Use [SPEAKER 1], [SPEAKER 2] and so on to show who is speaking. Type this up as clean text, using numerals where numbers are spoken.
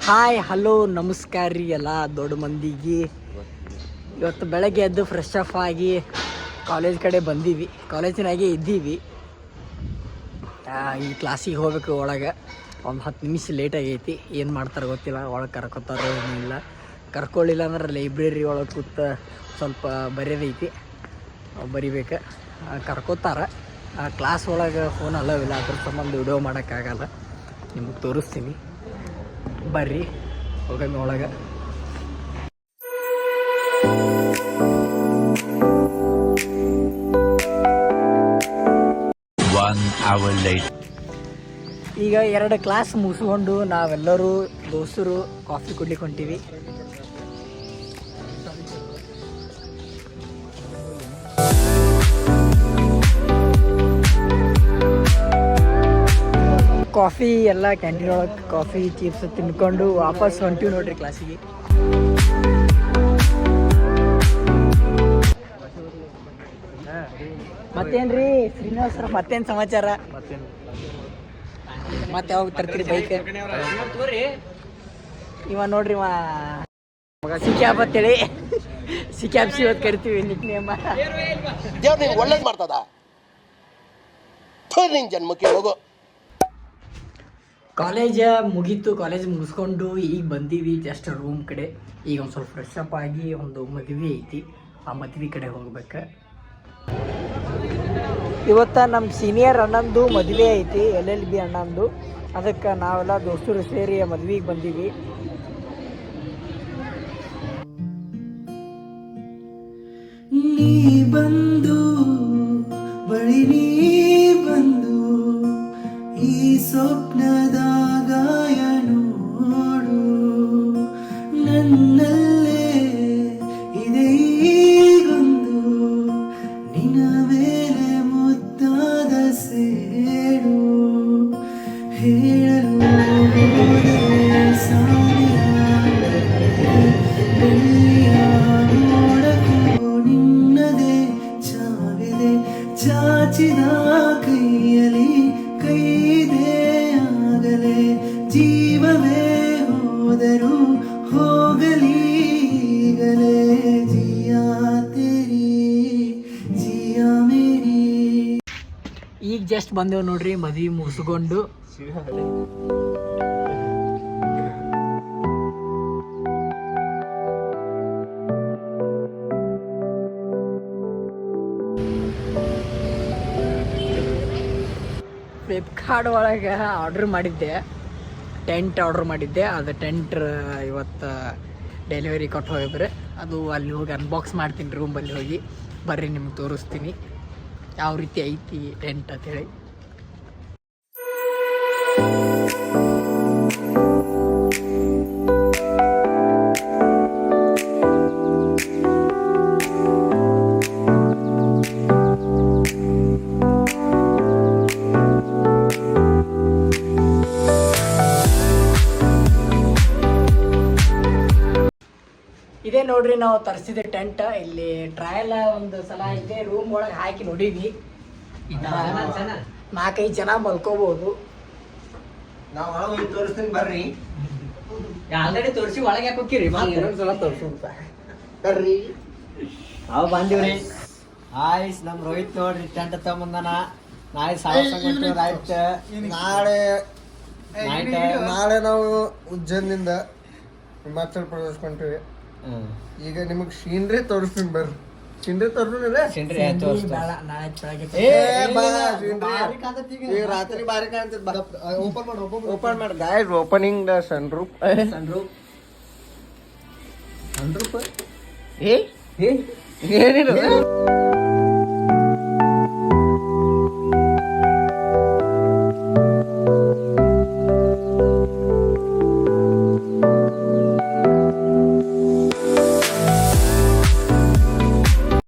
[SPEAKER 1] Hi hello ನಮಸ್ಕಾರ ರೀ ಎಲ್ಲ ದೊಡ್ಡ ಮಂದಿಗೆ. ಇವತ್ತು ಬೆಳಗ್ಗೆ ಎದ್ದು ಫ್ರೆಶ್ ಅಪ್ ಆಗಿ ಕಾಲೇಜ್ ಕಡೆ ಬಂದೀವಿ, ಕಾಲೇಜಿನಾಗೆ ಇದ್ದೀವಿ. ಈ ಕ್ಲಾಸಿಗೆ ಹೋಗ್ಬೇಕು. ಒಳಗೆ ಒಂದು 10 ನಿಮಿಷ ಲೇಟ್ ಆಗೈತಿ. ಏನು ಮಾಡ್ತಾರೆ ಗೊತ್ತಿಲ್ಲ, ಒಳಗೆ ಕರ್ಕೊತಾರೋ ಏನಿಲ್ಲ. ಕರ್ಕೊಳ್ಳಿಲ್ಲ ಅಂದ್ರೆ ಲೈಬ್ರರಿ ಒಳಗೆ ಕೂತ ಸ್ವಲ್ಪ ಬರೆಯೋದೈತಿ, ಬರಿಬೇಕು. ಕರ್ಕೋತಾರೆ. ಕ್ಲಾಸ್ ಒಳಗೆ ಫೋನ್ ಅಲ್ಲವಿಲ್ಲ, ಅದ್ರ ಸಂಬಂಧ ವಿಡಿಯೋ ಮಾಡೋಕ್ಕಾಗಲ್ಲ. ನಿಮ್ಗೆ ತೋರಿಸ್ತೀನಿ ಬರ್ರಿ, ಹೋಗಮ್ಮೆ ಒಳಗೆ. ಈಗ 2 ಕ್ಲಾಸ್ ಮುಗಿಸ್ಕೊಂಡು ನಾವೆಲ್ಲರೂ ದೋಸ್ತರು ಕಾಫಿ ಕುಡ್ಲಿಕ್ಕೆ ಹೊಂಟೀವಿ. ಕಾಫಿ ಎಲ್ಲ ಕ್ಯಾಂಟೀನ್ ಒಳಗೆ ಕಾಫಿ ಚಿಪ್ಸ್ ತಿನ್ಕೊಂಡು ವಾಪಸ್ ಹೊಂಟೀವಿ ನೋಡ್ರಿ ಕ್ಲಾಸಿಗೆ. ಮತ್ತೇನ್ರಿ ಶ್ರೀನಿವಾಸರ, ಮತ್ತೇನು ಸಮಾಚಾರ? ಮತ್ತೆ ಯಾವಾಗ ತರ್ತೀರಿ ಬೈಕ್? ಇವ ನೋಡ್ರಿ ಸಿಕ್ಯಾಪ್ ಅಂತೇಳಿ ಸಿಕ್ಯಾಪ್ಸಿ ಇವತ್ತು ಕರಿತೀವಿ ನಿಕ್ ನೇಮ.
[SPEAKER 2] ಒಳ್ಳೇದು ಮಾಡ್ತದ ನಿನ್ ಜನ್ಮಕ್ಕೆ ಹೋಗೋ.
[SPEAKER 1] ಕಾಲೇಜ್ ಮುಗೀತು, ಕಾಲೇಜ್ ಮುಗಿಸ್ಕೊಂಡು ಈಗ ಬಂದೀವಿ ಜಸ್ಟ್ ರೂಮ್ ಕಡೆ. ಈಗ ಒಂದು ಸ್ವಲ್ಪ ಫ್ರೆಶ್ ಅಪ್ ಆಗಿ ಒಂದು ಮದುವೆ ಐತಿ, ಆ ಮದುವೆ ಕಡೆ ಹೋಗ್ಬೇಕು. ಇವತ್ತು ನಮ್ಮ ಸೀನಿಯರ್ ಅಣ್ಣಂದು ಮದುವೆ ಐತಿ, LLB ಅಣ್ಣಂದು. ಅದಕ್ಕೆ ನಾವೆಲ್ಲ ದೋಸ್ತರು ಸೇರಿ ಮದುವೆಗೆ ಬಂದೀವಿ.
[SPEAKER 3] ನೀ ಬಂದು ಬಳಿ ನೀ ಬಂದು ಈ ಸ್ವಪ್ನದ ಗಾಯ ನೋಡು, ನನ್ನಲ್ಲೇ ಇದೆ ಈಗೊಂದು ನಿನ್ನ ಮೇಲೆ ಮುದ್ದಾದ ಸೇಡು. ಹೇಳಲು ಸಾರಿಯ ಬೆಳ್ಳಿಯ ಮೋಡಕ್ಕೂ ನಿನ್ನದೇ ಚಾವಿದೆ, ಚಾಚಿದ ಕೈಯಲ್ಲಿ ಕೈದೆ ಆಗಲೇ. ಜೀವವೇ ಹೋದರೂ ಹೋಗಲೀಗಲೇ, ಜಿಯಾ ತೇರಿ ಜಿಯಾ ಮೇರಿ.
[SPEAKER 1] ಈಗ ಜಸ್ಟ್ ಬಂದೇವು ನೋಡ್ರಿ ಮದುವೆ ಮುಗಿಸ್ಕೊಂಡು. ಫ್ಲಿಪ್ಕಾರ್ಟ್ ಒಳಗೆ ಆರ್ಡ್ರ್ ಮಾಡಿದ್ದೆ, ಟೆಂಟ್ ಆರ್ಡ್ರ್ ಮಾಡಿದ್ದೆ. ಅದು ಟೆಂಟ್ ಇವತ್ತು ಡೆಲಿವರಿ ಕೊಟ್ಟು ಹೋಗಿದ್ರೆ, ಅದು ಅಲ್ಲಿ ಹೋಗಿ ಅನ್ಬಾಕ್ಸ್ ಮಾಡ್ತೀನಿ ರೂಮಲ್ಲಿ ಹೋಗಿ. ಬರ್ರಿ ನಿಮ್ಗೆ ತೋರಿಸ್ತೀನಿ ಯಾವ ರೀತಿ ಐತಿ ಟೆಂಟ್ ಅಂತೇಳಿ. ಇದೇ ನೋಡ್ರಿ ನಾವು ತರಿಸಿದ ಟೆಂಟ್. ಇಲ್ಲಿ ಟ್ರಯಲ್ ಒಂದು ಸಲ ಇದೆ ರೂಮ್ ಒಳಗೆ ಹಾಕಿ ನೋಡಿದ್ವಿ. 4-5 ಜನ ಮಲ್ಕೋಬಹುದು.
[SPEAKER 2] ನಾವು ತೋರಿಸ್ತೀನಿ ಬರ್ರಿ.
[SPEAKER 1] ಆಲ್ರೆಡಿ ತೋರಿಸಿ ಒಳಗೆ ಯಾಕೆ ಹೋಗಿರಿ?
[SPEAKER 2] ಸಲ ತೋರಿಸು ಬರ್ರಿ.
[SPEAKER 1] ನಾವು ಬಂದಿವ್ರಿ. ಆಯ್ಸ್ ನಮ್ ರೋಹಿತ್ ನೋಡ್ರಿ ಟೆಂಟ್ ತಗೊಂಬಂದಾನ. ನಾಳೆ ಸಾಯಂಕಾಲ ಆಯ್ತು.
[SPEAKER 2] ನಾಳೆ ನಾವು ಉಜ್ಜೈನಿಂದ ಹಿಮಾಚಲ ಪ್ರದೇಶ ಕೊಂತೀವಿ. ಈಗ ನಿಮಗ್ ಸೀನ್ರಿ ತೋರಿಸ್ತೀನಿ ಬರ್ರಿ. ಸೀನ್ರಿ ತೋರಿಸಿದ್ರೆ ರಾತ್ರಿ ಬಾರಿ ಕಾಣ್ತದ. ಓಪನ್ ಮಾಡಿ guys, opening the sunroof. ಏನಿಲ್ಲ